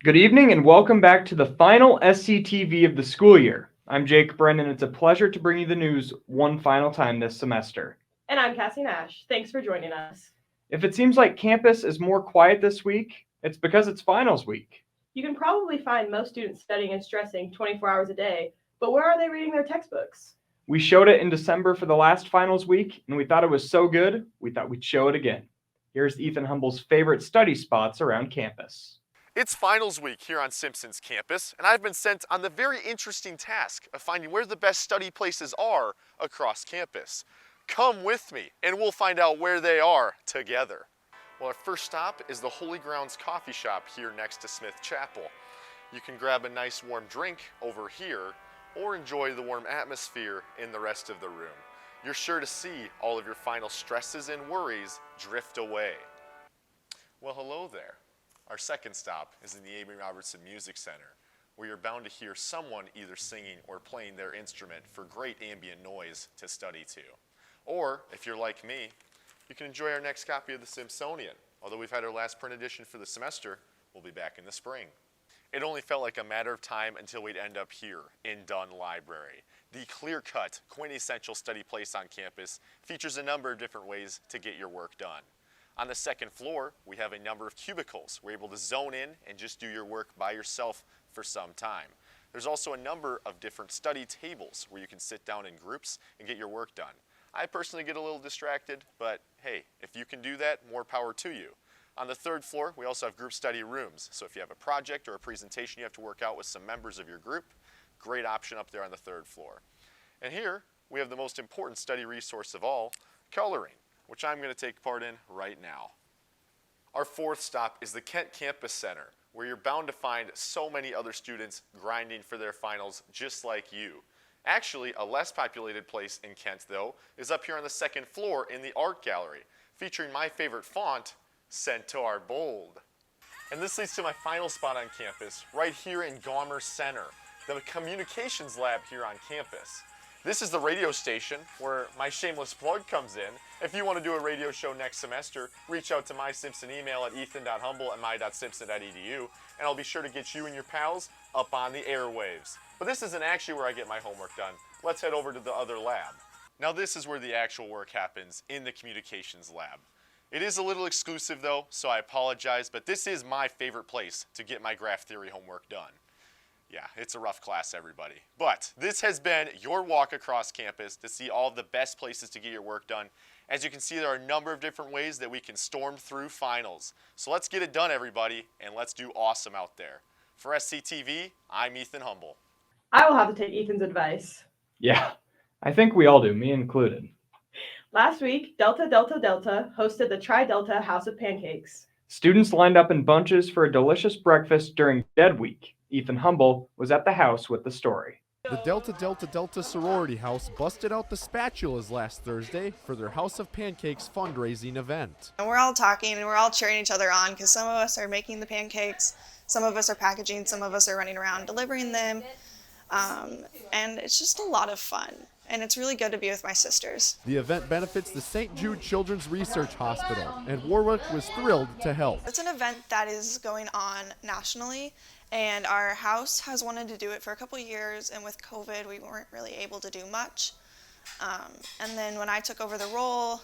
Good evening and welcome back to the final Sctv of the school year. I'm Jake Brennan. It's a pleasure to bring you the news one final time this semester. And I'm Cassie Nash. Thanks for joining us. If it seems like campus is more quiet this week, it's because it's finals week. You can probably find most students studying and stressing 24 hours a day, but where are they reading their textbooks? We showed it in December for the last finals week, and we thought it was so good, we thought we'd show it again. Here's Ethan Humble's favorite study spots around campus. It's finals week here on Simpson's campus, and I've been sent on the very interesting task of finding where the best study places are across campus. Come with me, and we'll find out where they are together. Well, our first stop is the Holy Grounds coffee shop here next to Smith Chapel. You can grab a nice warm drink over here, or enjoy the warm atmosphere in the rest of the room. You're sure to see all of your final stresses and worries drift away. Well, hello there. Our second stop is in the Amy Robertson Music Center, where you're bound to hear someone either singing or playing their instrument for great ambient noise to study to. Or, if you're like me, you can enjoy our next copy of the Simpsonian. Although we've had our last print edition for the semester, we'll be back in the spring. It only felt like a matter of time until we'd end up here in Dunn Library. The clear-cut, quintessential study place on campus features a number of different ways to get your work done. On the second floor, we have a number of cubicles. We're able to zone in and just do your work by yourself for some time. There's also a number of different study tables where you can sit down in groups and get your work done. I personally get a little distracted, but hey, if you can do that, more power to you. On the third floor, we also have group study rooms. So if you have a project or a presentation you have to work out with some members of your group, great option up there on the third floor. And here, we have the most important study resource of all, coloring, which I'm going to take part in right now. Our fourth stop is the Kent Campus Center, where you're bound to find so many other students grinding for their finals just like you. Actually, a less populated place in Kent, though, is up here on the second floor in the art gallery, featuring my favorite font, Centaur Bold. And this leads to my final spot on campus, right here in Gaumer Center, the communications lab here on campus. This is the radio station where my shameless plug comes in. If you want to do a radio show next semester, reach out to my Simpson email at ethan.humble@my.simpson.edu, and I'll be sure to get you and your pals up on the airwaves. But this isn't actually where I get my homework done. Let's head over to the other lab. Now this is where the actual work happens, in the communications lab. It is a little exclusive though, so I apologize, but this is my favorite place to get my graph theory homework done. Yeah, it's a rough class, everybody. But this has been your walk across campus to see all of the best places to get your work done. As you can see, there are a number of different ways that we can storm through finals. So let's get it done, everybody, and let's do awesome out there. For Sctv, I'm Ethan Humble. I will have to take Ethan's advice. Yeah, I think we all do, me included. Last week, Delta Delta Delta hosted the Tri-Delta House of Pancakes. Students lined up in bunches for a delicious breakfast during Dead Week. Ethan Humble was at the house with the story. The Delta Delta Delta sorority house busted out the spatulas last Thursday for their House of Pancakes fundraising event. And we're all talking and we're all cheering each other on because some of us are making the pancakes, some of us are packaging, some of us are running around delivering them. And it's just a lot of fun. And it's really good to be with my sisters. The event benefits the St. Jude Children's Research Hospital, and Warwick was thrilled to help. It's an event that is going on nationally, and our house has wanted to do it for a couple years, and with COVID, we weren't really able to do much. And then when I took over the role,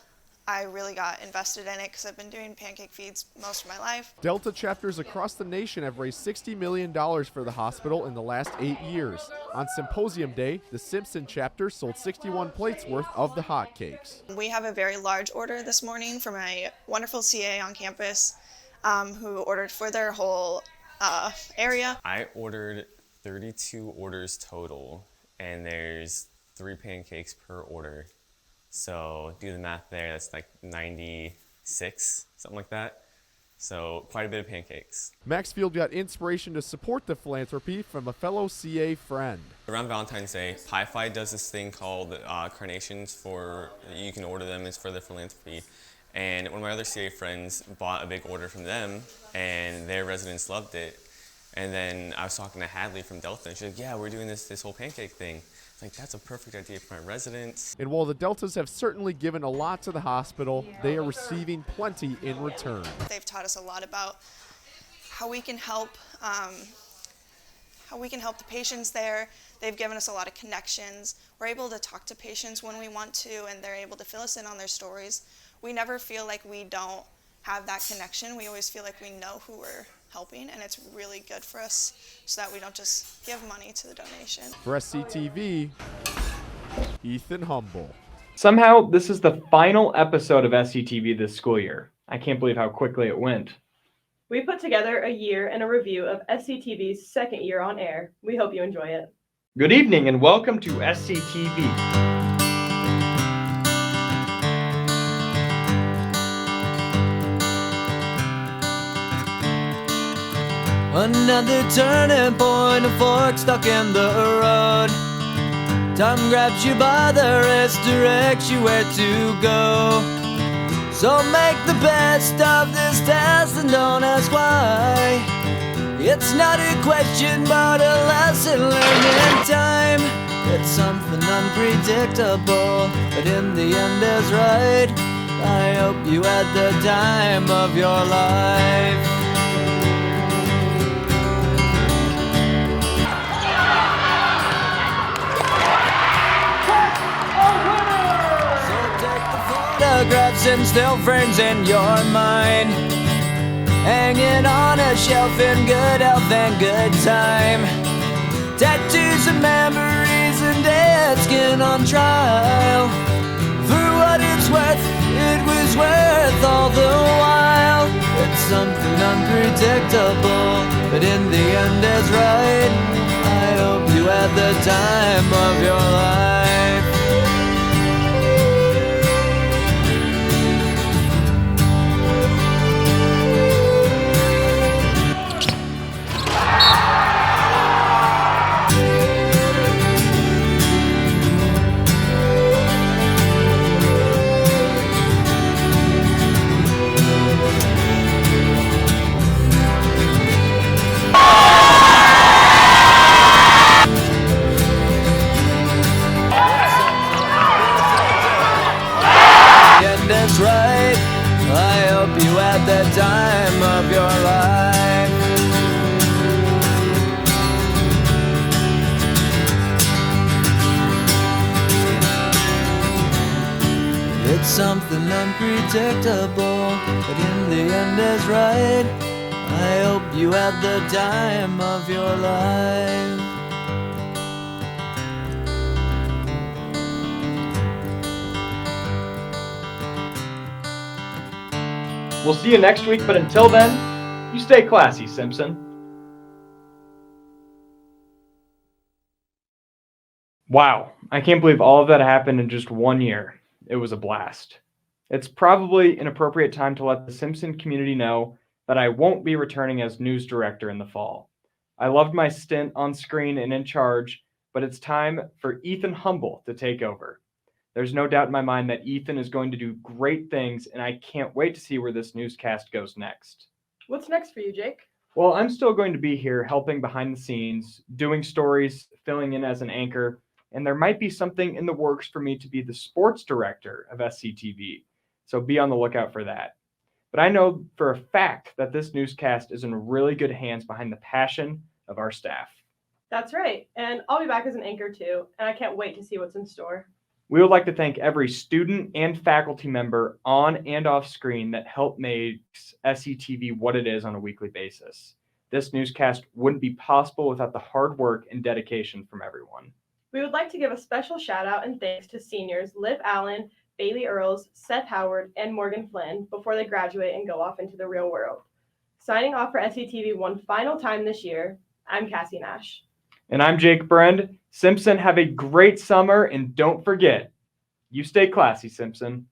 I really got invested in it because I've been doing pancake feeds most of my life. Delta chapters across the nation have raised $60 million for the hospital in the last 8 years. On Symposium Day, the Simpson chapter sold 61 plates worth of the hotcakes. We have a very large order this morning from a wonderful CA on campus who ordered for their whole area. I ordered 32 orders total, and there's 3 pancakes per order. So do the math there, that's like 96, something like that. So quite a bit of pancakes. Maxfield got inspiration to support the philanthropy from a fellow CA friend. Around Valentine's Day, Pi-Fi does this thing called carnations for, you can order them, it's for their philanthropy. And one of my other CA friends bought a big order from them, and their residents loved it. And then I was talking to Hadley from Delta, and she's like, yeah, we're doing this whole pancake thing. Like, that's a perfect idea for my residents. And while the Deltas have certainly given a lot to the hospital, they are receiving plenty in return. They've taught us a lot about how we can help the patients there. They've given us a lot of connections. We're able to talk to patients when we want to, and they're able to fill us in on their stories. We never feel like we don't have that connection. We always feel like we know who we're helping, and it's really good for us so that we don't just give money to the donation. For Sctv, Ethan Humble. Somehow, this is the final episode of Sctv this school year. I can't believe how quickly it went. We put together a year and a review of Sctv's second year on air. We hope you enjoy it. Good evening and welcome to Sctv. Another turning point, a fork stuck in the road. Time grabs you by the wrist, directs you where to go. So make the best of this test and don't ask why. It's not a question but a lesson learned in time. It's something unpredictable, but in the end is right. I hope you had the time of your life. Photographs and still frames in your mind, hanging on a shelf in good health and good time. Tattoos and memories and dead skin on trial. For what it's worth, it was worth all the while. It's something unpredictable, but in the end is right. I hope you had the time of your life. That's right. I hope you had the time of your life. It's something unpredictable, but in the end is right. I hope you had the time of your life. We'll see you next week, but until then, you stay classy, Simpson. Wow, I can't believe all of that happened in just 1 year. It was a blast. It's probably an appropriate time to let the Simpson community know that I won't be returning as news director in the fall. I loved my stint on screen and in charge, but it's time for Ethan Humble to take over. There's no doubt in my mind that Ethan is going to do great things, and I can't wait to see where this newscast goes next. What's next for you, Jake? Well, I'm still going to be here helping behind the scenes, doing stories, filling in as an anchor, and there might be something in the works for me to be the sports director of Sctv, so be on the lookout for that. But I know for a fact that this newscast is in really good hands behind the passion of our staff. That's right, and I'll be back as an anchor too, and I can't wait to see what's in store. We would like to thank every student and faculty member on and off screen that helped make Sctv what it is on a weekly basis. This newscast wouldn't be possible without the hard work and dedication from everyone. We would like to give a special shout out and thanks to seniors Liv Allen, Bailey Earls, Seth Howard, and Morgan Flynn before they graduate and go off into the real world. Signing off for Sctv one final time this year, I'm Cassie Nash. And I'm Jake Brend. Simpson, have a great summer, and don't forget, you stay classy, Simpson.